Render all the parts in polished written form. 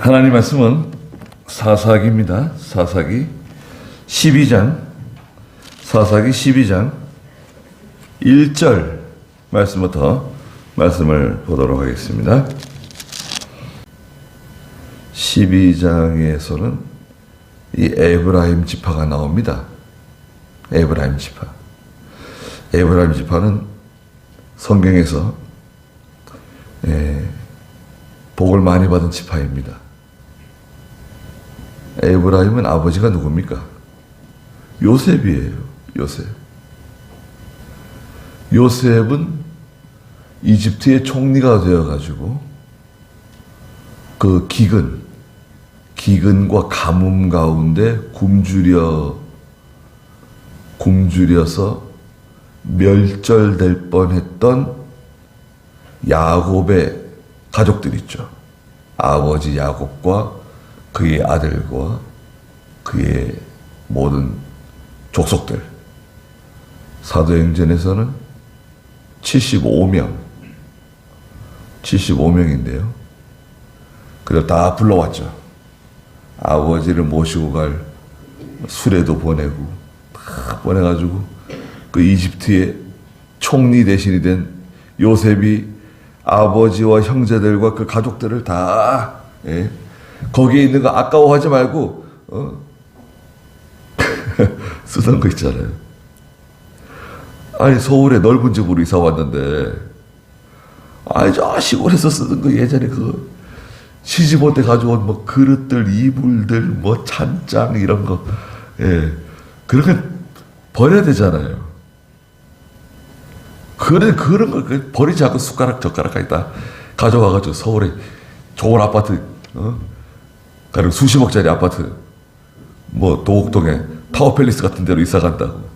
하나님 말씀은 사사기입니다. 사사기 12장, 사사기 12장 1절 말씀부터 말씀을 보도록 하겠습니다. 12장에서는 이 에브라임 지파가 나옵니다. 에브라임 지파. 에브라임 지파는 성경에서 복을 많이 받은 지파입니다. 에브라임은 아버지가 누굽니까? 요셉이에요. 요셉. 요셉은 이집트의 총리가 되어가지고 그 기근과 가뭄 가운데 굶주려서 멸절될 뻔했던 야곱의 가족들 있죠. 아버지 야곱과 그의 아들과 그의 모든 족속들. 사도행전에서는 75명인데요. 그래서 다 불러왔죠. 아버지를 모시고 갈 수레도 보내고 다 보내가지고 그 이집트의 총리 대신이 된 요셉이 아버지와 형제들과 그 가족들을 다 거기에 있는 거 아까워하지 말고 쓰던 거 있잖아요. 아니 서울에 넓은 집으로 이사 왔는데 아니 저 시골에서 쓰던 거 예전에 그 시집 올 때 가져온 뭐 그릇들, 이불들, 뭐 찬장 이런 거 그런 거 버려야 되잖아요. 그런 거 버리지 않고 숟가락까지 다 가져와가지고 서울에 좋은 아파트, 가령 수십억짜리 아파트, 뭐 도곡동에 타워팰리스 같은 데로 이사 간다고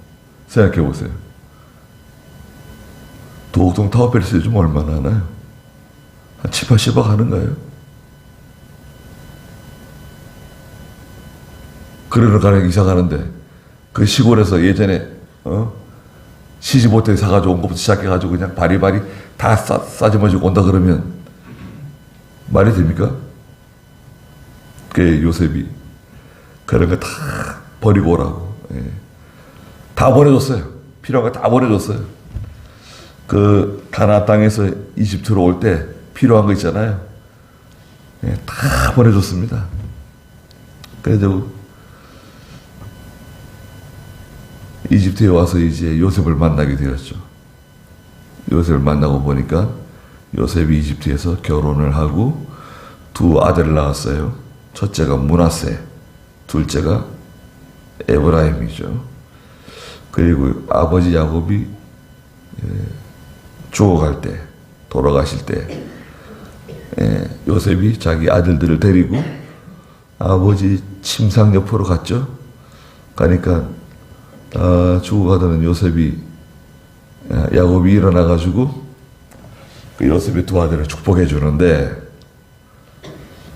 생각해 보세요. 도곡동 타워팰리스 요즘 얼마나 하나요? 한 7, 80억 하는가요? 그러는 가령 이사 가는데 그 시골에서 예전에 시집 올 때 사가지고 온 것부터 시작해가지고 그냥 바리바리 다 싸집어지고 온다 그러면 말이 됩니까? 그 요셉이 그런 거 다 버리고 오라고. 다 보내줬어요. 필요한 거 다 보내줬어요. 그 가나안 땅에서 이집트로 올 때 필요한 거 있잖아요. 다 보내줬습니다. 그래서 이집트에 와서 이제 요셉을 만나게 되었죠. 요셉을 만나고 보니까 요셉이 이집트에서 결혼을 하고 두 아들을 낳았어요. 첫째가 므낫세, 둘째가 에브라임이죠. 그리고 아버지 야곱이 죽어갈 때, 돌아가실 때 요셉이 자기 아들들을 데리고 아버지 침상 옆으로 갔죠. 가니까 죽어가던 야곱이 일어나가지고 그 요셉의 두 아들을 축복해 주는데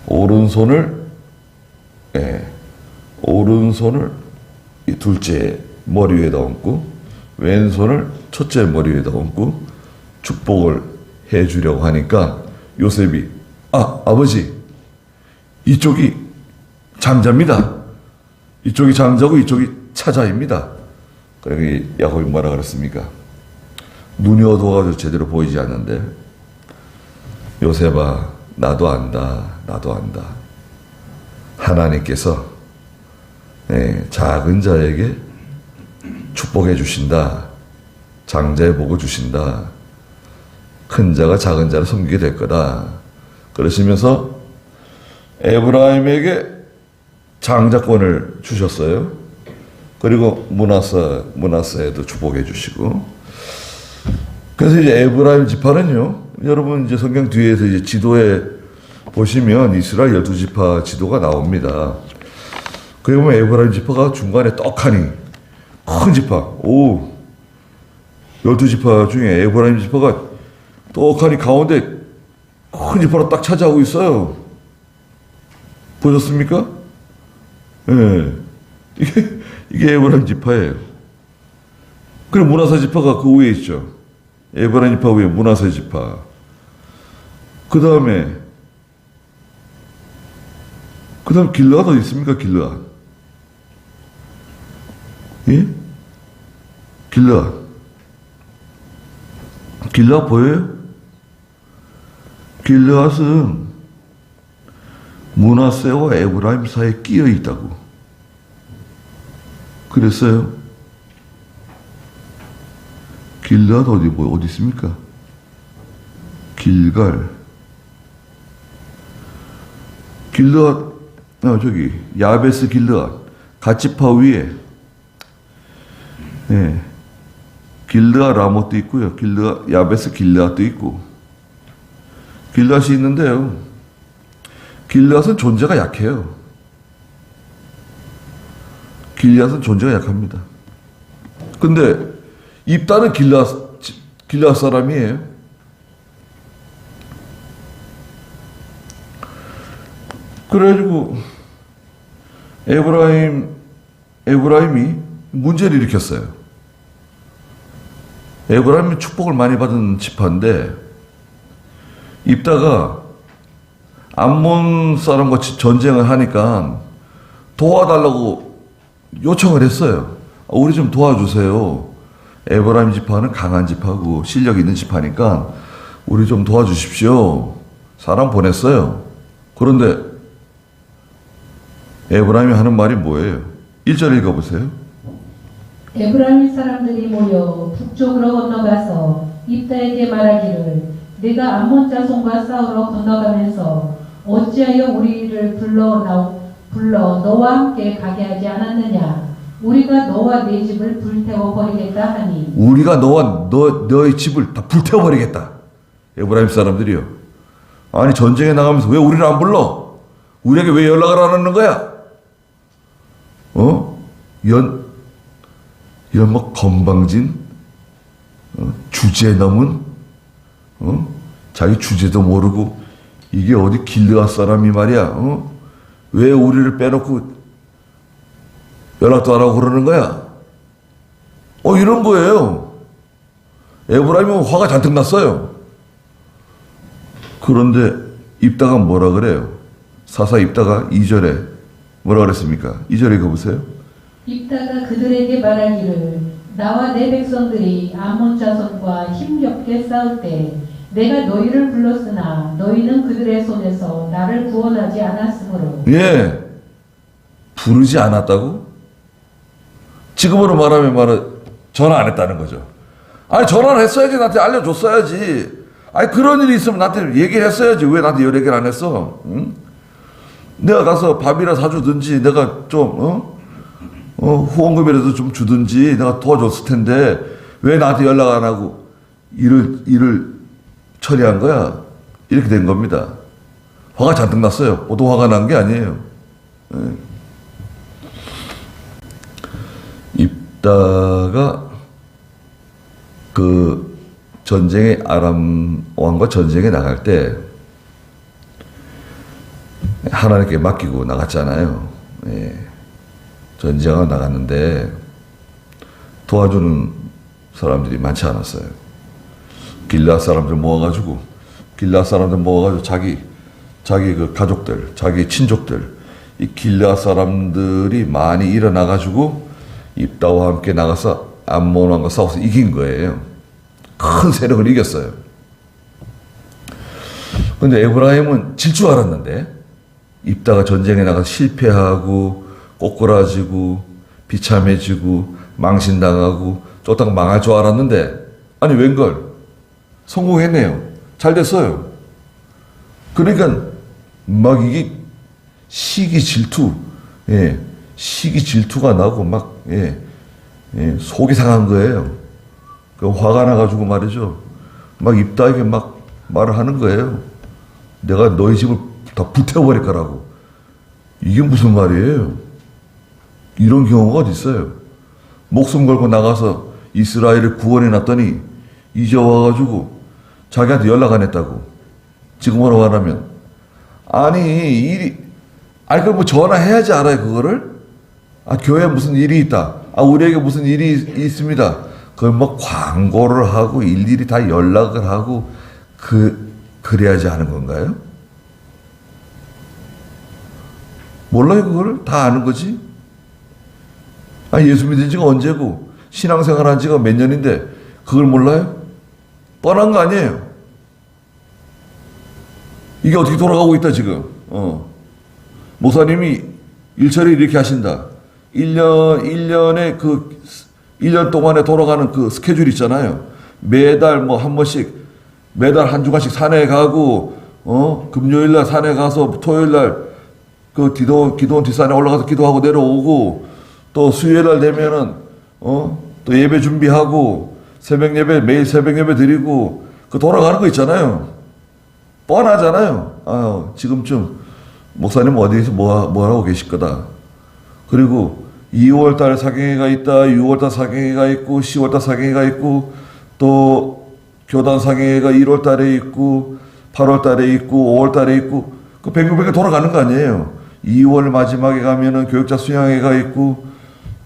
오른손을 이 둘째 머리 위에다 얹고 왼손을 첫째 머리 위에다 얹고 축복을 해 주려고 하니까 요셉이 아버지 이쪽이 잠자입니다. 이쪽이 잠자고 이쪽이 차자입니다. 그러니 야곱이 뭐라 그랬습니까? 눈이 어두워가지고 제대로 보이지 않는데 요셉아 나도 안다. 하나님께서 작은 자에게 축복해 주신다. 장자의 복을 주신다. 큰 자가 작은 자를 섬기게 될 거다. 그러시면서 에브라임에게 장자권을 주셨어요. 그리고 므낫세에도 축복해 주시고. 그래서 이제 에브라임 지파는요, 여러분 이제 성경 뒤에서 이제 지도에 보시면 이스라엘 12지파 지도가 나옵니다. 거기 보면 에브라임 지파가 중간에 떡하니 큰 지파, 12지파 중에 에브라임 지파가 떡하니 가운데 큰 지파로 딱 차지하고 있어요. 보셨습니까? 이게 에브라임 지파예요. 그리고 므낫세 지파가 그 위에 있죠. 에브라임 지파 위에 므낫세 지파. 그 다음에 그 다음 길르앗 어디 있습니까? 길르앗. 예? 길르앗. 길르앗 보여요? 길르앗은 므낫세와 에브라임 사이에 끼어 있다고 그랬어요. 길르앗 어디 있습니까? 길갈. 길르앗, 저기 야베스 길르앗 갓지파 위에, 예, 길르앗 라못도 있고요. 길르앗 야베스 길르앗도 있고 길르앗이 있는데요. 길르앗은 존재가 약해요. 길르앗은 존재가 약합니다. 근데 입다는 길르앗 사람이에요. 그래가지고 에브라임이 문제를 일으켰어요. 에브라임이 축복을 많이 받은 지파인데 입다가 암몬 사람과 전쟁을 하니까 도와달라고 요청을 했어요. 우리 좀 도와주세요. 에브라임 지파는 강한 지파고 실력 있는 지파니까 우리 좀 도와주십시오. 사람 보냈어요. 그런데 에브라임이 하는 말이 뭐예요? 1절 읽어보세요. 에브라임 사람들이 모여 북쪽으로 건너가서 입다에게 말하기를 네가 암몬 자손과 싸우러 건너가면서 어찌하여 우리를 불러 너와 함께 가게 하지 않았느냐? 우리가 너와 네 집을 불태워 버리겠다 하니. 우리가 너의 집을 다 불태워 버리겠다. 에브라임 사람들이요. 아니 전쟁에 나가면서 왜 우리를 안 불러? 우리에게 왜 연락을 안 하는 거야? 이런 뭐 건방진, 주제 넘은, 자기 주제도 모르고 이게 어디 길르앗 사람이 말이야. 왜 우리를 빼놓고 연락도 안 하고 그러는 거야? 이런 거예요. 에브라임은 화가 잔뜩 났어요. 그런데 입다가 뭐라 그래요? 사사 입다가 2절에 뭐라 그랬습니까? 2절에 읽어보세요. 입다가 그들에게 말하기를 나와 내 백성들이 암몬 자손과 힘겹게 싸울 때 내가 너희를 불렀으나 너희는 그들의 손에서 나를 구원하지 않았으므로. 예, 부르지 않았다고? 지금으로 말하면 전화 안 했다는 거죠. 아니 전화를 했어야지. 나한테 알려줬어야지. 아니 그런 일이 있으면 나한테 얘기를 했어야지. 왜 나한테 얘기를 안 했어? 응? 내가 가서 밥이나 사주든지 내가 좀 후원금이라도 좀 주든지 내가 도와줬을 텐데 왜 나한테 연락 안 하고 일을 처리한 거야? 이렇게 된 겁니다. 화가 잔뜩 났어요. 보통 화가 난 게 아니에요. 입다가 그 전쟁에 아람 왕과 전쟁에 나갈 때 하나님께 맡기고 나갔잖아요. 예. 전쟁을 나갔는데 도와주는 사람들이 많지 않았어요. 길르앗 사람들 모아가지고 자기 그 가족들, 자기 친족들, 이 길르앗 사람들이 많이 일어나가지고 입다와 함께 나가서 암몬 왕과 싸워서 이긴 거예요. 큰 세력을 이겼어요. 근데 에브라임은 질 줄 알았는데 입다가 전쟁에 나가서 실패하고 꼬꾸라지고 비참해지고 망신당하고 쫓다가 망할 줄 알았는데 아니 웬걸 성공했네요. 잘 됐어요. 그러니까 막 이게 시기 질투가 나고 막 속이 상한 거예요. 그 화가 나가지고 말이죠. 막 입다에게 막 말을 하는 거예요. 내가 너희 집을 다 불태워버릴 거라고. 이게 무슨 말이에요? 이런 경우가 어디 있어요? 목숨 걸고 나가서 이스라엘을 구원해 놨더니 이제 와가지고 자기한테 연락 안 했다고. 지금으로 말하면 그걸 뭐 전화해야지 알아요 그거를? 교회에 무슨 일이 있다. 우리에게 무슨 일이 있습니다. 그걸 뭐 광고를 하고 일일이 다 연락을 하고 그래야지 하는 건가요? 몰라요, 그걸? 다 아는 거지? 아, 예수 믿은 지가 언제고, 신앙생활 한 지가 몇 년인데, 그걸 몰라요? 뻔한 거 아니에요? 이게 어떻게 돌아가고 있다, 지금. 목사님이 일처리 이렇게 하신다. 1년 동안에 돌아가는 그 스케줄 있잖아요. 매달 뭐 한 번씩, 매달 한 주간씩 산에 가고, 금요일 날 산에 가서 토요일 날 그 기도원 뒷산에 올라가서 기도하고 내려오고, 또 수요일 날 되면은, 또 예배 준비하고, 새벽 예배, 매일 새벽 예배 드리고, 그 돌아가는 거 있잖아요. 뻔하잖아요. 지금쯤 목사님 어디서 뭐 하고 계실 거다. 그리고 2월 달에 사경회가 있다, 6월 달 사경회가 있고, 10월 달 사경회가 있고, 또 교단 사경회가 1월 달에 있고, 8월 달에 있고, 5월 달에 있고, 그 뱅글뱅글 돌아가는 거 아니에요. 2월 마지막에 가면은 교육자 수양회가 있고,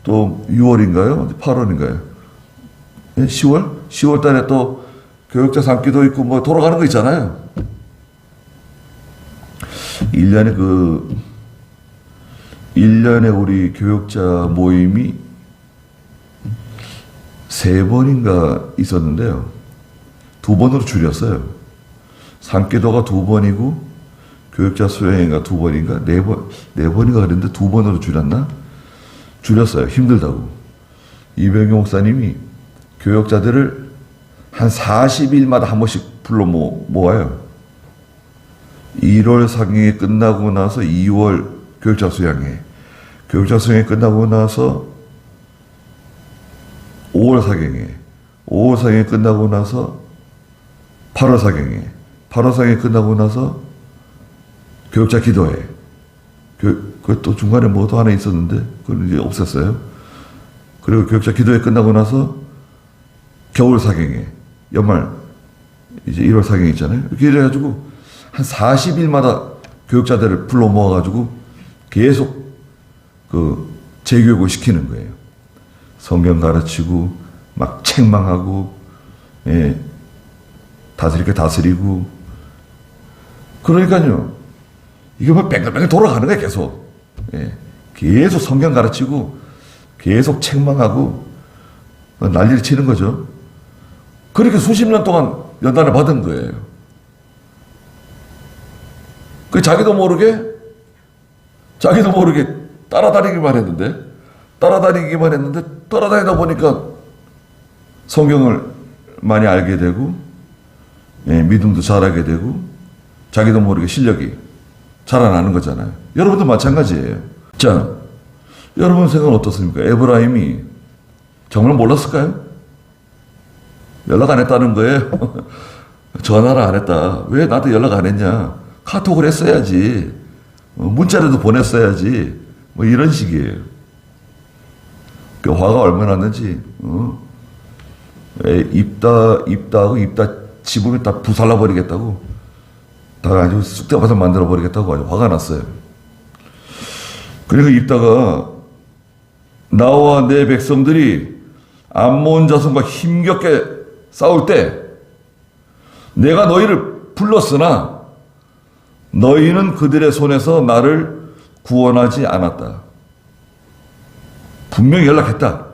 또 6월인가요? 8월인가요? 10월? 10월 달에 또 교육자 산기도 있고, 뭐 돌아가는 거 있잖아요. 1년에 우리 교육자 모임이 3번인가 있었는데요. 2번으로 줄였어요. 산기도가 2번이고, 교육자 수행회가 2번인가? 4번인가 그랬는데 2번으로 줄였나? 줄였어요. 힘들다고. 이병규 목사님이 교육자들을 한 40일마다 한 번씩 불러 모아요. 1월 사경회 끝나고 나서 2월 교육자 수양회, 교육자 수양회 끝나고 나서 5월 사경회, 5월 사경회 끝나고 나서 8월 사경회, 8월 사경회 끝나고 나서 교육자 기도회. 그것도 중간에 뭐도 하나 있었는데 그걸 이제 없앴어요. 그리고 교육자 기도회 끝나고 나서 겨울 사경회, 연말 이제 1월 사경회 있잖아요. 이렇게 해가지고 한 40일마다 교육자들을 불러 모아가지고 계속 그 재교육을 시키는 거예요. 성경 가르치고 막 책망하고, 다스릴 게 다스리고. 그러니까요, 이게 뭐 뺑글뺑글 돌아가는 거예요, 계속. 계속 성경 가르치고 계속 책망하고 난리를 치는 거죠. 그렇게 수십 년 동안 연단을 받은 거예요. 그 자기도 모르게 따라다니기만 했는데 따라다니다 보니까 성경을 많이 알게 되고, 믿음도 잘하게 되고, 자기도 모르게 실력이 자라나는 거잖아요. 여러분도 마찬가지예요. 자, 여러분 생각은 어떻습니까? 에브라임이 정말 몰랐을까요? 연락 안 했다는 거예요. 전화를 안 했다. 왜 나한테 연락 안 했냐? 카톡을 했어야지. 문자라도 보냈어야지. 뭐 이런 식이에요. 그 화가 얼마나 났는지, 입다하고 입다 집으면 다 부살라 버리겠다고. 다 아주 쑥대밭을 만들어 버리겠다고 아주 화가 났어요. 그리고 입다가 나와 내 백성들이 암몬 자손과 힘겹게 싸울 때 내가 너희를 불렀으나 너희는 그들의 손에서 나를 구원하지 않았다. 분명히 연락했다.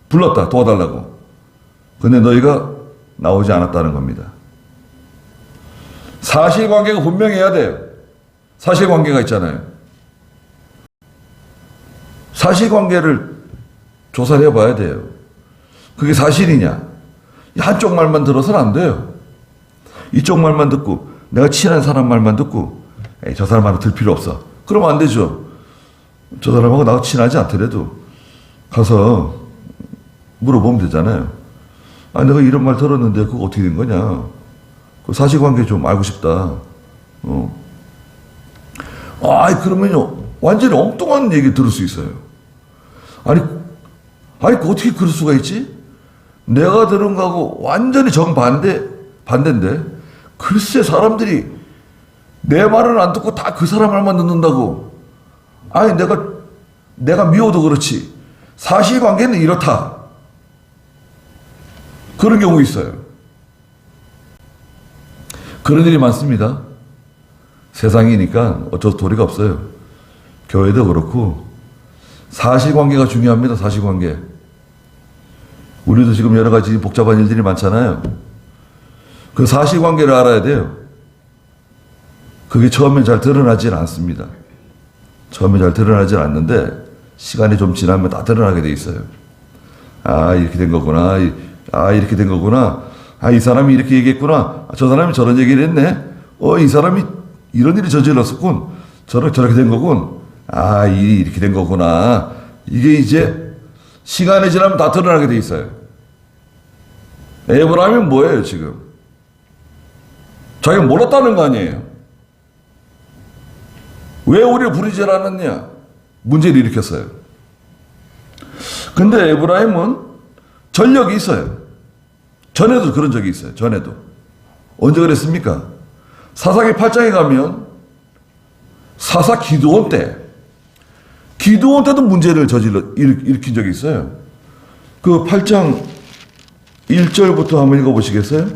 불렀다. 도와달라고. 근데 너희가 나오지 않았다는 겁니다. 사실관계가 분명해야 돼요. 사실관계가 있잖아요. 사실관계를 조사를 해봐야 돼요. 그게 사실이냐? 한쪽 말만 들어서는 안 돼요. 이쪽 말만 듣고, 내가 친한 사람 말만 듣고, 저 사람하고 들 필요 없어. 그러면 안 되죠. 저 사람하고 나하고 친하지 않더라도 가서 물어보면 되잖아요. 아, 내가 이런 말 들었는데 그거 어떻게 된 거냐? 그 사실관계 좀 알고 싶다. 그러면요, 완전히 엉뚱한 얘기 들을 수 있어요. 아니, 그 어떻게 그럴 수가 있지? 내가 들은 거하고 완전히 반대인데, 글쎄, 사람들이 내 말을 안 듣고 다 그 사람 말만 듣는다고. 아니, 내가 미워도 그렇지. 사실관계는 이렇다. 그런 경우 있어요. 그런 일이 많습니다. 세상이니까 어쩔 도리가 없어요. 교회도 그렇고 사실관계가 중요합니다. 사실관계. 우리도 지금 여러 가지 복잡한 일들이 많잖아요. 그 사실관계를 알아야 돼요. 그게 처음엔 잘 드러나질 않습니다. 처음에 잘 드러나질 않는데 시간이 좀 지나면 다 드러나게 돼 있어요. 아, 이렇게 된 거구나. 아, 이렇게 된 거구나. 아, 이 사람이 이렇게 얘기했구나. 아, 저 사람이 저런 얘기를 했네. 이 사람이 이런 일이 저질렀었군. 저렇게 된 거군. 아, 이렇게 된 거구나. 이게 이제 시간이 지나면 다 드러나게 돼 있어요. 에브라임이 뭐예요, 지금? 자기가 몰랐다는 거 아니에요? 왜 우리를 부르지 않았냐? 문제를 일으켰어요. 근데 에브라임은 전력이 있어요. 전에도 그런 적이 있어요. 전에도. 언제 그랬습니까? 사사기 8장에 가면 사사 기드온 때도 문제를 일으킨 적이 있어요. 그 8장 1절부터 한번 읽어보시겠어요?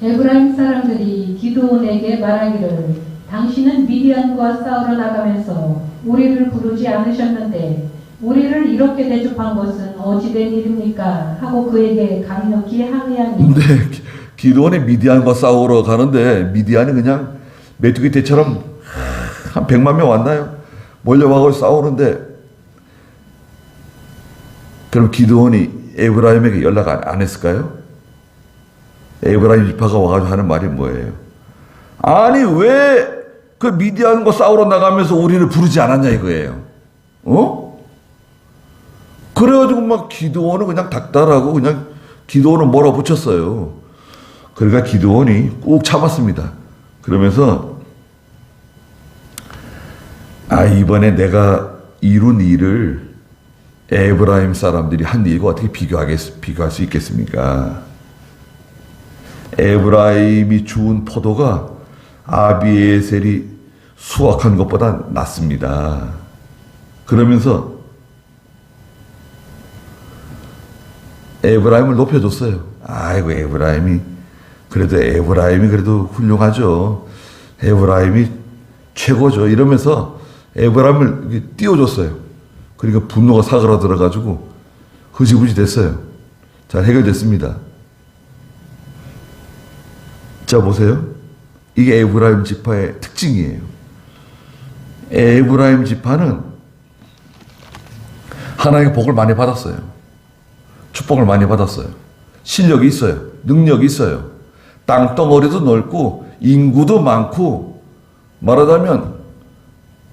에브라임 사람들이 기드온에게 말하기를 당신은 미디안과 싸우러 나가면서 우리를 부르지 않으셨는데 우리를 이렇게 대접한 것은 어찌된 일입니까? 하고 그에게 강력히 항의하니. 근데 기드온이 미디안과 싸우러 가는데 미디안이 그냥 메뚜기 떼처럼 한 100만 명 왔나요? 몰려와서 싸우는데 그럼 기드온이 에브라임에게 연락 안 했을까요? 에브라임 지파가 와가지고 하는 말이 뭐예요? 아니 왜 그 미디안과 싸우러 나가면서 우리를 부르지 않았냐 이거예요. 그래가지고 막 기드온은 그냥 닥달하고 그냥 기드온은 몰아붙였어요. 그러니까 기드온이 꾹 참았습니다. 그러면서 이번에 내가 이룬 일을 에브라임 사람들이 한 일과 어떻게 비교할 수 있겠습니까? 에브라임이 주운 포도가 아비에셀이 수확한 것보다 낫습니다. 그러면서 에브라임을 높여줬어요. 아이고 에브라임이 그래도 훌륭하죠. 에브라임이 최고죠. 이러면서 에브라임을 띄워줬어요. 그러니까 분노가 사그라들어가지고 흐지부지 됐어요. 잘 해결됐습니다. 자 보세요. 이게 에브라임 지파의 특징이에요. 에브라임 지파는 하나님의 복을 많이 받았어요. 축복을 많이 받았어요. 실력이 있어요. 능력이 있어요. 땅덩어리도 넓고 인구도 많고 말하자면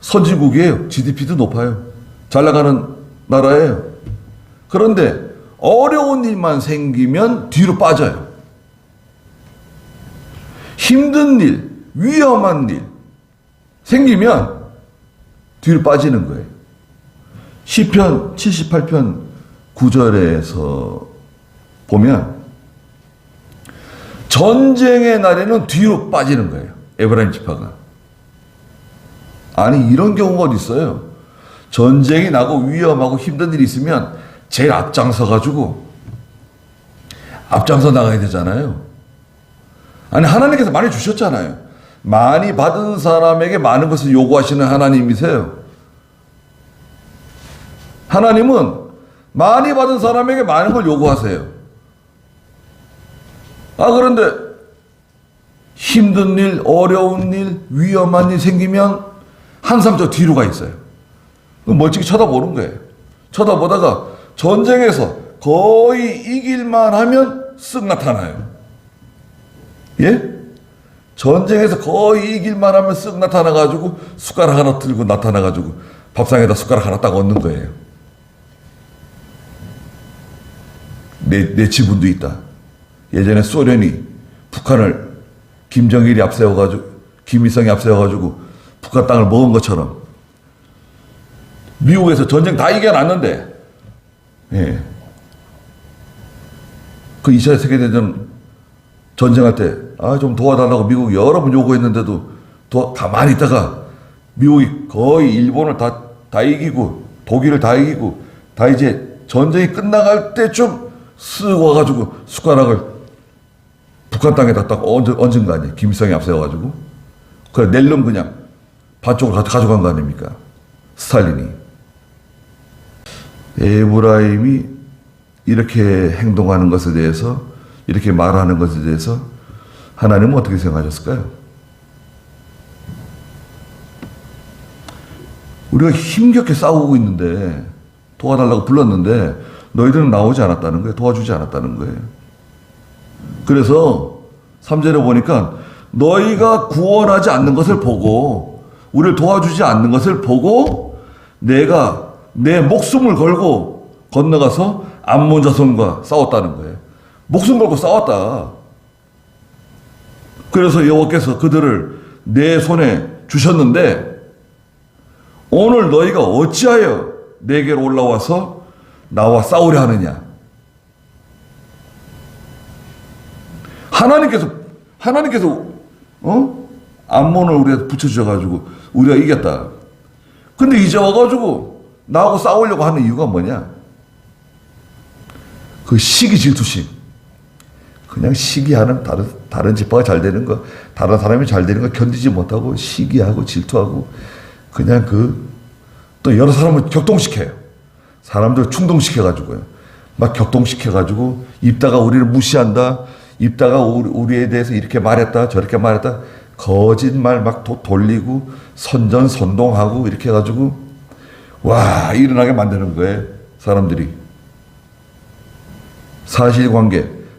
선진국이에요. GDP도 높아요. 잘 나가는 나라예요. 그런데 어려운 일만 생기면 뒤로 빠져요. 힘든 일, 위험한 일 생기면 뒤로 빠지는 거예요. 시편 78편 9절에서 보면 전쟁의 날에는 뒤로 빠지는 거예요. 에브라임 지파가. 아니 이런 경우가 어디 있어요. 전쟁이 나고 위험하고 힘든 일이 있으면 제일 앞장서 나가야 되잖아요. 아니 하나님께서 많이 주셨잖아요. 많이 받은 사람에게 많은 것을 요구하시는 하나님이세요. 하나님은 많이 받은 사람에게 많은 걸 요구하세요. 그런데 힘든 일, 어려운 일, 위험한 일 생기면 한참 저 뒤로 가 있어요. 멀찍이 쳐다보는 거예요. 쳐다보다가 전쟁에서 거의 이길만 하면 쓱 나타나요. 예? 전쟁에서 거의 이길만 하면 쓱 나타나가지고 숟가락 하나 들고 나타나가지고 밥상에다 숟가락 하나 딱 얹는 거예요. 내 지분도 있다. 예전에 소련이 북한을 김정일이 앞세워가지고 김일성이 앞세워가지고 북한 땅을 먹은 것처럼 미국에서 전쟁 다 이겨놨는데 그 2차 세계대전 전쟁할 때 좀 도와달라고 미국이 여러 번 요구했는데도 가만히 있다가 미국이 거의 일본을 다 이기고 독일을 다 이기고 다 이제 전쟁이 끝나갈 때쯤 쓱 와가지고 숟가락을 북한 땅에다 딱 얹은 거 아니에요. 김일성이 앞세워가지고. 그래 낼름 그냥 반쪽으로 가져간 거 아닙니까? 스탈린이. 에브라임이 이렇게 행동하는 것에 대해서, 이렇게 말하는 것에 대해서 하나님은 어떻게 생각하셨을까요? 우리가 힘겹게 싸우고 있는데, 도와달라고 불렀는데 너희들은 나오지 않았다는 거예요. 도와주지 않았다는 거예요. 그래서 3절에 보니까 너희가 구원하지 않는 것을 보고, 우리를 도와주지 않는 것을 보고 내가 내 목숨을 걸고 건너가서 암몬 자손과 싸웠다는 거예요. 목숨 걸고 싸웠다. 그래서 여호와께서 그들을 내 손에 주셨는데 오늘 너희가 어찌하여 내게로 올라와서 나와 싸우려 하느냐. 하나님께서 암몬을 우리가 붙여주셔가지고 우리가 이겼다. 근데 이제 와가지고 나하고 싸우려고 하는 이유가 뭐냐? 그 시기 질투심. 그냥 시기하는 다른 지파가 잘 되는 거, 다른 사람이 잘 되는 거 견디지 못하고 시기하고 질투하고 그냥 또 여러 사람을 격동시켜요. 사람들 충동시켜가지고요. 막 격동시켜가지고 입다가 우리를 무시한다. 입다가 우리에 대해서 이렇게 말했다 저렇게 말했다 거짓말 막 돌리고 선전선동하고 이렇게 해가지고 와 일어나게 만드는 거예요. 사람들이.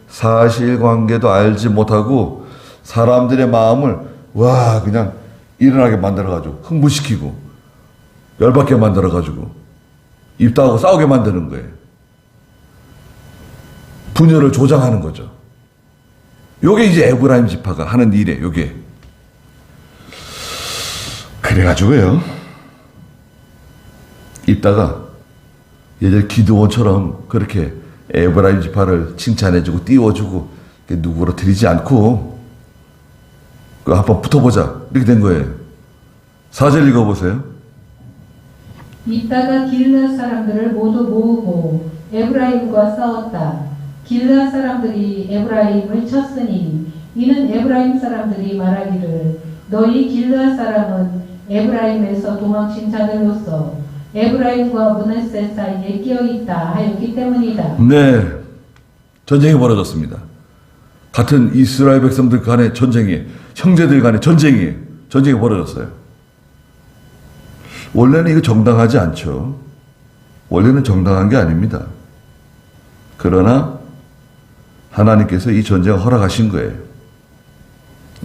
사실관계도 알지 못하고 사람들의 마음을 와 그냥 일어나게 만들어가지고 흥분시키고 열받게 만들어가지고 입다하고 싸우게 만드는 거예요. 분열을 조장하는 거죠. 요게 이제 에브라임 지파가 하는 일이에요. 요게. 그래가지고요. 입다가 예전 기드온처럼 그렇게 에브라임 지파를 칭찬해주고 띄워주고 누구로 드리지 않고 한번 붙어보자 이렇게 된 거예요. 4절 읽어보세요. 입다가 길르앗 사람들을 모두 모으고 에브라임과 싸웠다. 길르앗 사람들이 에브라임을 쳤으니 이는 에브라임 사람들이 말하기를 너희 길르앗 사람은 에브라임에서 도망친 자들로서 에브라임과 므낫세 사이에 끼어 있다 하였기 때문이다. 네, 전쟁이 벌어졌습니다. 같은 이스라엘 백성들 간의 전쟁이, 형제들 간의 전쟁이 벌어졌어요. 원래는 이거 정당하지 않죠. 원래는 정당한 게 아닙니다. 그러나 하나님께서 이 전쟁을 허락하신 거예요.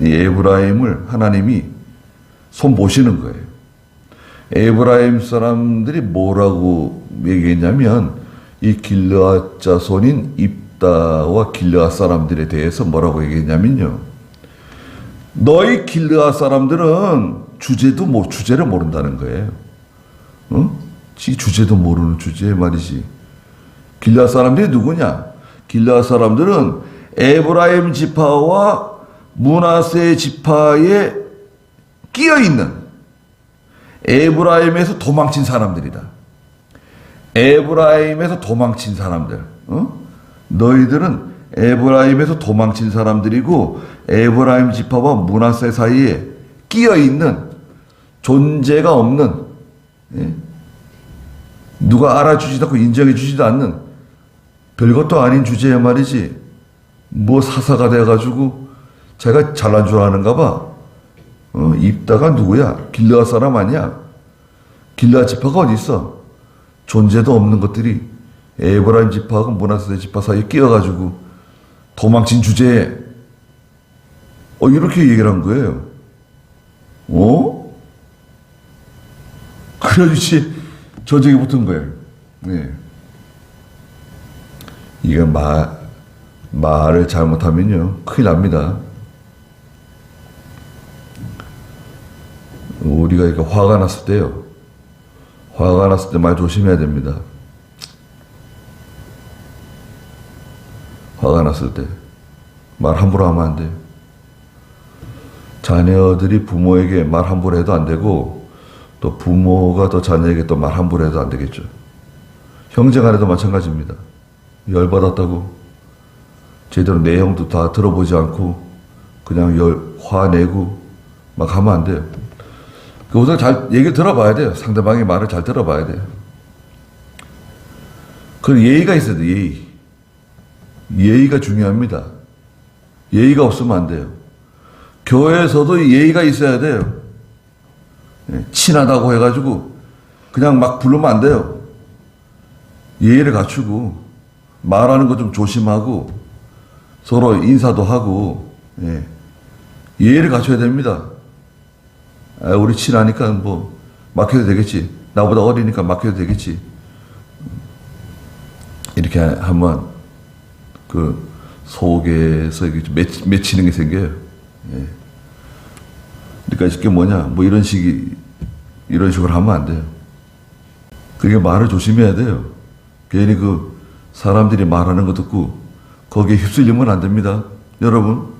이 에브라임을 하나님이 손보시는 거예요. 에브라임 사람들이 뭐라고 얘기했냐면 이 길르앗 자손인 입다와 길르앗 사람들에 대해서 뭐라고 얘기했냐면요. 너희 길르앗 사람들은 주제를 모른다는 거예요. 주제도 모르는 주제 말이지. 길르앗 사람들이 누구냐? 길르앗 사람들은 에브라임 지파와 므낫세 지파에 끼어 있는 에브라임에서 도망친 사람들이다. 에브라임에서 도망친 사람들. 너희들은 에브라임에서 도망친 사람들이고 에브라임 지파와 므낫세 사이에 끼어 있는 존재가 없는 누가 알아주지도 않고 인정해 주지도 않는 별것도 아닌 주제에 말이지 뭐 사사가 돼가지고 제가 잘난 줄 아는가 봐. 입다가 누구야? 길르앗 사람 아니야? 길르앗 지파가 어디 있어? 존재도 없는 것들이 에브라임 지파하고 므낫세 지파 사이에 끼어가지고 도망친 주제에 이렇게 얘기를 한 거예요. 그래야지 전쟁이 붙은 거예요. 네. 이거 말을 잘못하면요 큰일 납니다. 우리가 이렇게 화가 났을 때요. 화가 났을 때 말 조심해야 됩니다. 화가 났을 때 말 함부로 하면 안 돼요. 자녀들이 부모에게 말 함부로 해도 안 되고 또 부모가 또 자녀에게 또 말 함부로 해도 안 되겠죠. 형제간에도 마찬가지입니다. 열받았다고 제대로 내용도 다 들어보지 않고 그냥 화내고 막 하면 안 돼요. 그 우선 잘 얘기를 들어봐야 돼요. 상대방의 말을 잘 들어봐야 돼요. 그 예의가 있어야 돼요. 예의. 예의가 중요합니다. 예의가 없으면 안 돼요. 교회에서도 예의가 있어야 돼요. 예, 친하다고 해가지고 그냥 막 부르면 안 돼요. 예의를 갖추고 말하는 거 좀 조심하고 서로 인사도 하고 예, 예의를 갖춰야 됩니다. 아, 우리 친하니까 뭐 맡겨도 되겠지. 나보다 어리니까 맡겨도 되겠지. 이렇게 하면 그 속에서 맺히는 게 생겨요. 예. 그러니까 이게 뭐냐, 뭐 이런 식으로 하면 안 돼요. 그게 말을 조심해야 돼요. 괜히 그 사람들이 말하는 거 듣고 거기에 휩쓸리면 안 됩니다. 여러분,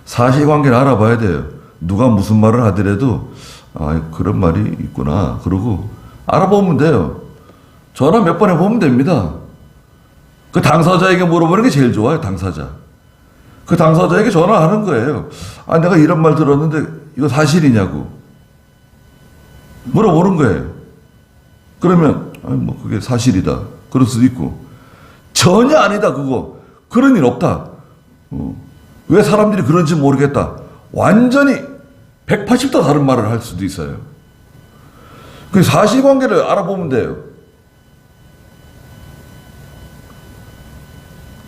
사실관계를 알아봐야 돼요. 누가 무슨 말을 하더라도 아, 그런 말이 있구나. 그러고 알아보면 돼요. 전화 몇 번 해보면 됩니다. 그 당사자에게 물어보는 게 제일 좋아요. 당사자. 그 당사자에게 전화하는 거예요. 아, 내가 이런 말 들었는데 이거 사실이냐고 물어보는 거예요. 그러면 아니, 뭐 그게 사실이다. 그럴 수도 있고 전혀 아니다. 그거 그런 일 없다. 왜 사람들이 그런지 모르겠다. 완전히 180도 다른 말을 할 수도 있어요. 그 사실관계를 알아보면 돼요.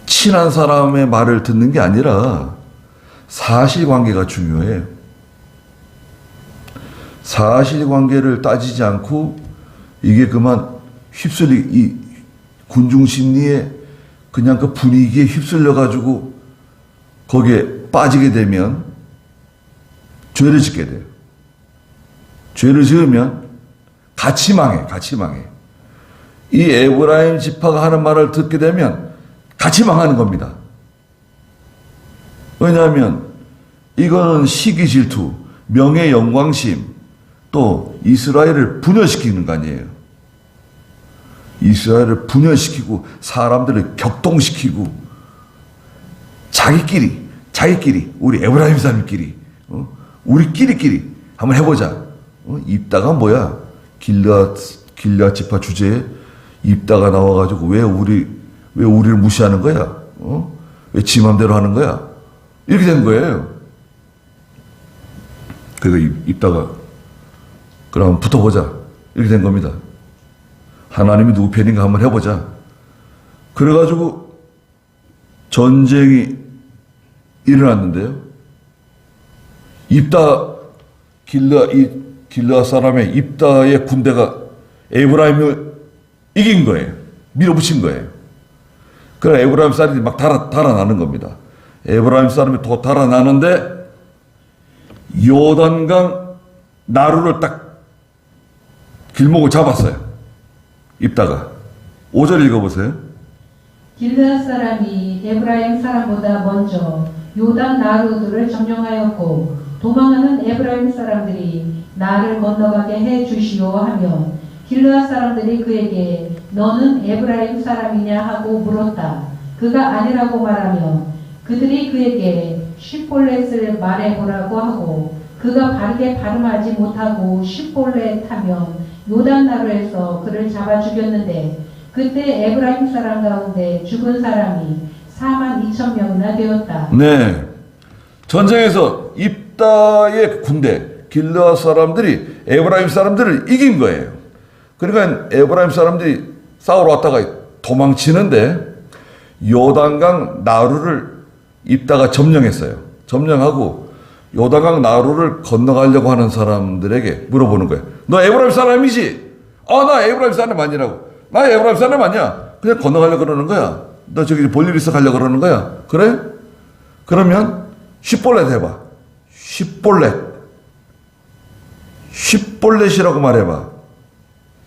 친한 사람의 말을 듣는 게 아니라 사실관계가 중요해요. 사실관계를 따지지 않고 이게 그만 이 군중심리에 그냥 그 분위기에 휩쓸려가지고 거기에 빠지게 되면 죄를 짓게 돼요. 죄를 지으면 같이 망해. 이 에브라임 지파가 하는 말을 듣게 되면 같이 망하는 겁니다. 왜냐하면 이거는 시기 질투, 명예 영광심, 또 이스라엘을 분열시키는 거 아니에요. 이스라엘을 분열시키고 사람들을 격동시키고 자기끼리 우리 에브라임 사람끼리 우리끼리 한번 해보자. 입다가 뭐야? 길앗 지파 주제에 입다가 나와가지고 왜 우리를 무시하는 거야? 왜 지 맘대로 하는 거야? 이렇게 된 거예요. 그래서 입다가 그럼 붙어보자. 이렇게 된 겁니다. 하나님이 누구 편인가 한번 해보자. 그래가지고 전쟁이 일어났는데요. 길르앗 사람의 입다의 군대가 에브라임을 이긴 거예요. 밀어붙인 거예요. 그래 에브라임 사람들이 막 달아나는 겁니다. 에브라임 사람이 더 달아나는데 요단강 나루를 딱 길목을 잡았어요. 입다가 5절 읽어보세요. 길르앗 사람이 에브라임 사람보다 먼저 요단 나루들을 점령하였고 도망하는 에브라임 사람들이 나를 건너가게 해 주시오 하면 길르앗 사람들이 그에게 너는 에브라임 사람이냐 하고 물었다. 그가 아니라고 말하면 그들이 그에게 십볼렛을 말해보라고 하고 그가 바르게 발음하지 못하고 십볼렛 하면 요단 나루에서 그를 잡아 죽였는데 그때 에브라임 사람 가운데 죽은 사람이 42,000명이나 되었다. 네, 전쟁에서 입다의 군대 길르앗 사람들이 에브라임 사람들을 이긴 거예요. 그러니까 에브라임 사람들이 싸우러 왔다가 도망치는데 요단강 나루를 입다가 점령했어요. 점령하고 요단강 나루를 건너가려고 하는 사람들에게 물어보는 거예요. 너 에브라임 사람이지? 나 에브라임 사람 아니라고. 나 에브라임 사람 아니야. 그냥 건너가려고 그러는 거야. 너 저기 볼일 있어 가려고 그러는 거야. 그래? 그러면 십볼렛 해봐. 십볼렛이라고 말해봐.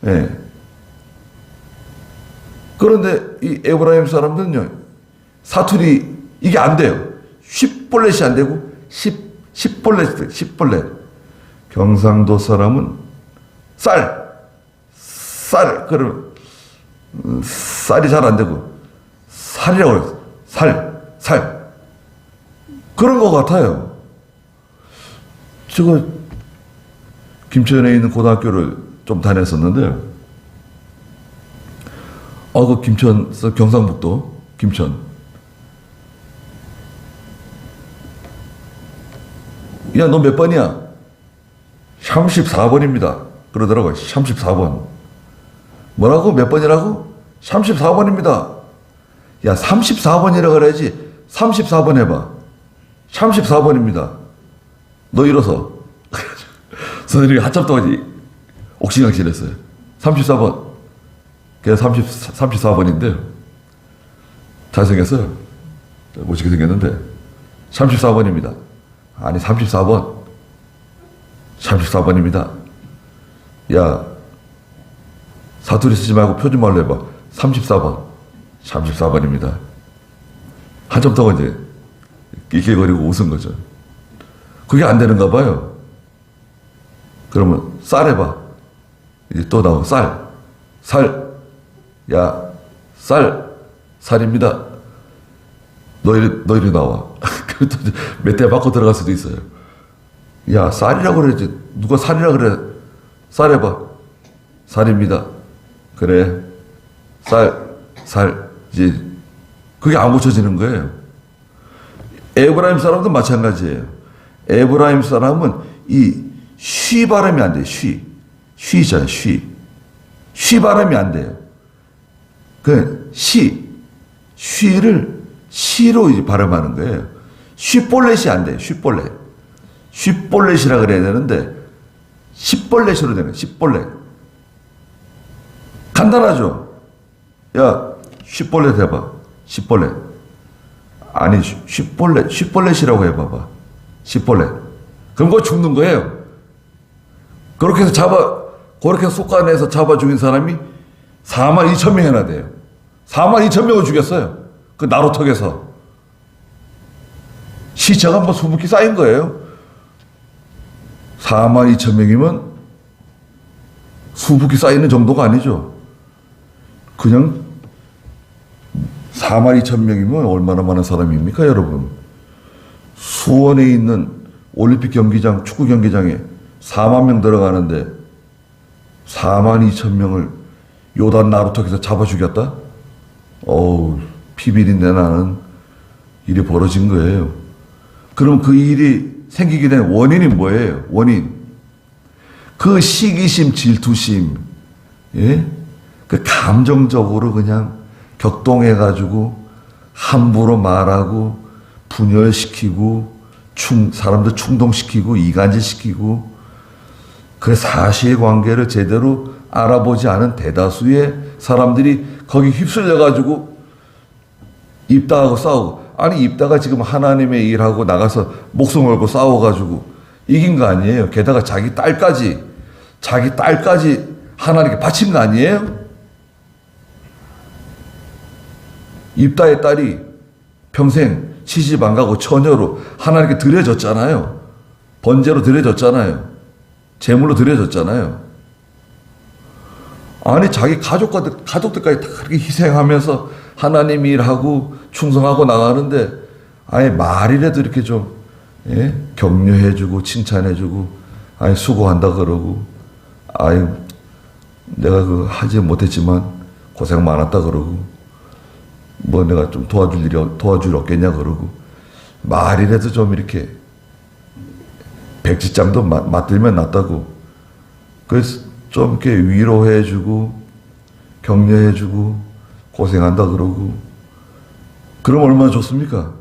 예. 그런데 이 에브라임 사람들은요, 사투리 이게 안 돼요. 십볼렛이 안 되고 십볼렛. 경상도 사람은 그러면 쌀이 잘 안 되고 살이라고 해요. 살. 그런 것 같아요. 지금 김천에 있는 고등학교를 좀 다녔었는데, 그 김천, 경상북도, 김천. 야, 너 몇 번이야? 34번입니다. 그러더라고요. 34번. 뭐라고? 몇 번이라고? 34번입니다. 야, 34번이라 그래야지. 34번 해봐. 34번입니다. 너 일어서. 선생님이 한참 동안 옥신각신했어요. 34번. 그래서 34번인데, 잘생겼어요. 멋지게 생겼는데, 34번입니다. 아니, 34번. 34번입니다. 야, 사투리 쓰지 말고 표준말로 해봐. 34번. 34번입니다. 한참 동안 이제 낄낄거리고 웃은 거죠. 그게 안 되는가 봐요. 그러면 쌀 해봐. 이제 또 나오고 쌀. 야, 쌀입니다. 너 이리 나와. 몇 대 맞고 들어갈 수도 있어요. 야, 쌀이라고 그래야지. 누가 살이라 그래. 쌀 해봐. 살입니다. 그래. 쌀. 이제, 그게 안 고쳐지는 거예요. 에브라임 사람도 마찬가지예요. 에브라임 사람은 쉬 발음이 안 돼요. 쉬 있잖아요. 쉬 발음이 안 돼요. 쉬를 시로 이제 발음하는 거예요. 쉬볼렛이 안 돼요. 쉬볼렛이라 그래야 되는데, 십볼렛으로 되는 거예요. 십볼렛. 간단하죠? 야, 쉬볼렛 해봐. 십볼렛. 아니, 쉬볼렛이라고 해봐봐. 십볼렛. 그럼 그거 죽는 거예요. 그렇게 해서 그렇게 속아내서 잡아 죽인 사람이 42,000명이나 돼요. 42,000명을 죽였어요. 그 나루턱에서. 시체가 뭐 수북히 쌓인 거예요. 42,000명이면 수북히 쌓이는 정도가 아니죠. 그냥 42,000명이면 얼마나 많은 사람입니까, 여러분? 수원에 있는 올림픽 경기장, 축구 경기장에 4만 명 들어가는데 42,000명을 요단 나루턱에서 잡아 죽였다? 피비린내 나는 일이 벌어진 거예요. 그럼 그 일이 생기게 된 원인이 뭐예요? 원인. 그 시기심, 질투심, 예? 그 감정적으로 그냥 격동해가지고 함부로 말하고 분열시키고 사람들 충동시키고 이간질시키고 그 사실관계를 제대로 알아보지 않은 대다수의 사람들이 거기 휩쓸려가지고 입다하고 싸우고 아니 입다가 지금 하나님의 일하고 나가서 목숨 걸고 싸워가지고 이긴 거 아니에요. 게다가 자기 딸까지 하나님께 바친 거 아니에요? 입다의 딸이 평생 시집 안 가고 처녀로 하나님께 드려졌잖아요. 번제로 드려졌잖아요. 제물로 드려졌잖아요. 아니 자기 가족들까지 다 그렇게 희생하면서 하나님 일하고 충성하고 나가는데 아예 말이라도 이렇게 좀 격려해주고 칭찬해주고 아예 수고한다 그러고 아예 내가 그 하지 못했지만 고생 많았다 그러고 뭐 내가 좀 도와줄 일 없겠냐 그러고 말이라도 좀 이렇게 백지장도 맞들면 낫다고 그래서 좀 이렇게 위로해주고 격려해주고 고생한다 그러고 그럼 얼마나 좋습니까?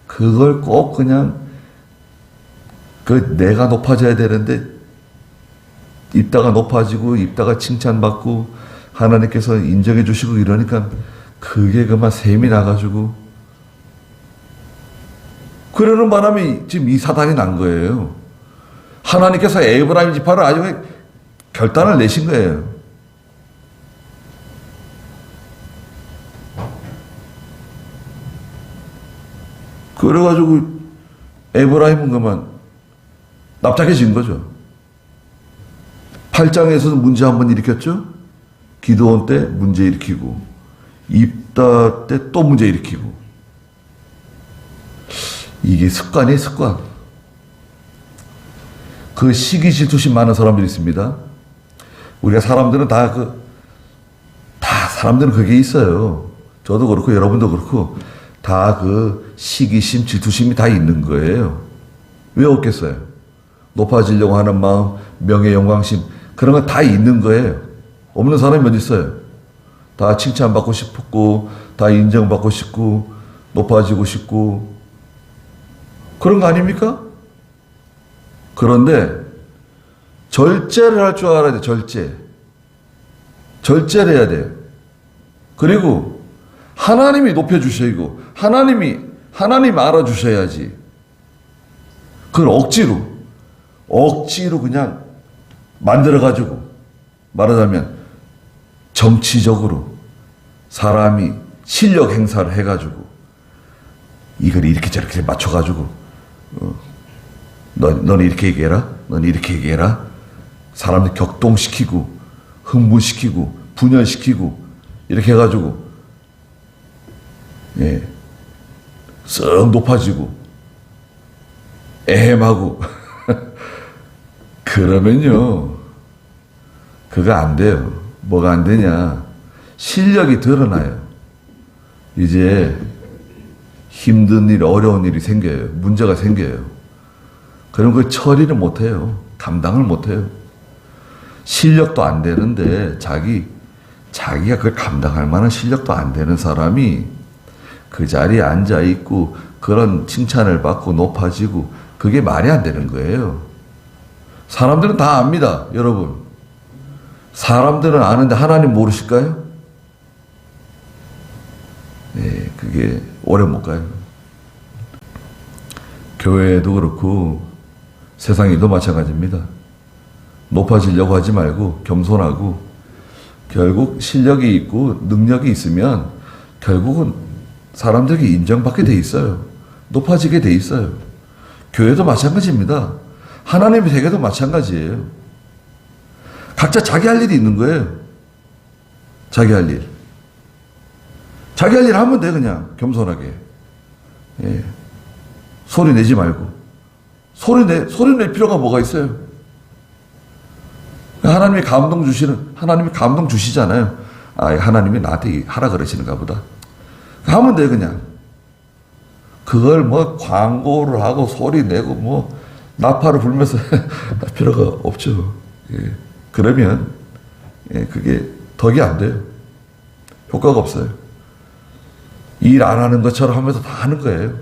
그걸 꼭 그냥 내가 높아져야 되는데 입다가 높아지고 입다가 칭찬받고 하나님께서 인정해 주시고 이러니까 그게 그만 셈이 나가지고 그러는 바람에 지금 이 사단이 난 거예요. 하나님께서 에브라임 지파를 아주 결단을 내신 거예요. 그래가지고 에브라임은 그만 납작해진 거죠. 8장에서도 문제 한번 일으켰죠. 기드온 때 문제 일으키고 입다 때 또 문제 일으키고 이게 습관이에요. 습관. 그 시기 질투심 많은 사람들이 있습니다. 우리가 사람들은 다 사람들은 그게 있어요. 저도 그렇고 여러분도 그렇고 다 그 시기심, 질투심이 다 있는 거예요. 왜 없겠어요? 높아지려고 하는 마음, 명예, 영광심 그런 거 다 있는 거예요. 없는 사람이 어디 있어요? 다 칭찬받고 싶고 다 인정받고 싶고 높아지고 싶고 그런 거 아닙니까? 그런데 절제를 할 줄 알아야 돼. 절제를 해야 돼요. 그리고 하나님이 높여주셔야고 하나님이 알아주셔야지. 그걸 억지로 그냥 만들어가지고 말하자면 정치적으로 사람이 실력 행사를 해가지고 이걸 이렇게 저렇게 맞춰가지고 너는 이렇게 얘기해라, 너는 이렇게 얘기해라. 사람들 격동시키고 흥분시키고 분열시키고 이렇게 해가지고 쓱 높아지고 애헴하고 그러면요 그거 안 돼요. 뭐가 안 되냐? 실력이 드러나요. 이제 힘든 일, 어려운 일이 생겨요. 문제가 생겨요. 그럼 그 처리를 못해요. 감당을 못해요. 실력도 안 되는데 자기가 그걸 감당할 만한 실력도 안 되는 사람이 그 자리에 앉아 있고 그런 칭찬을 받고 높아지고 그게 말이 안 되는 거예요. 사람들은 다 압니다, 여러분. 사람들은 아는데 하나님 모르실까요? 네, 그게 오래 못 가요. 교회도 그렇고 세상에도 마찬가지입니다. 높아지려고 하지 말고 겸손하고 결국 실력이 있고 능력이 있으면 결국은 사람들에게 인정받게 돼 있어요. 높아지게 돼 있어요. 교회도 마찬가지입니다. 하나님의 세계도 마찬가지예요. 각자 자기 할 일이 있는 거예요. 자기 할 일. 자기 할 일 하면 돼, 그냥. 겸손하게. 예. 소리 내지 말고. 소리 낼 필요가 뭐가 있어요? 하나님이 감동 주시잖아요. 아, 하나님이 나한테 하라 그러시는가 보다. 하면 돼, 그냥. 그걸 뭐 광고를 하고 소리 내고 뭐 나팔을 불면서 할 필요가 없죠. 예. 그러면 그게 덕이 안 돼요. 효과가 없어요. 일 안 하는 것처럼 하면서 다 하는 거예요.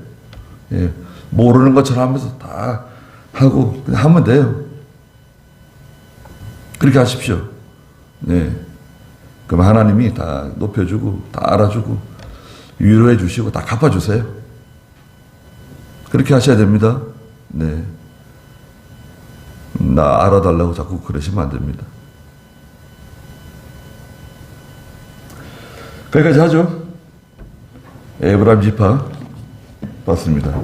예. 모르는 것처럼 하면서 다 하고 그냥 하면 돼요. 그렇게 하십시오. 네. 그럼 하나님이 다 높여주고 다 알아주고 위로해 주시고 다 갚아주세요. 그렇게 하셔야 됩니다. 네. 나 알아달라고 자꾸 그러시면 안 됩니다. 거기까지 하죠. 에브라임 지파 봤습니다.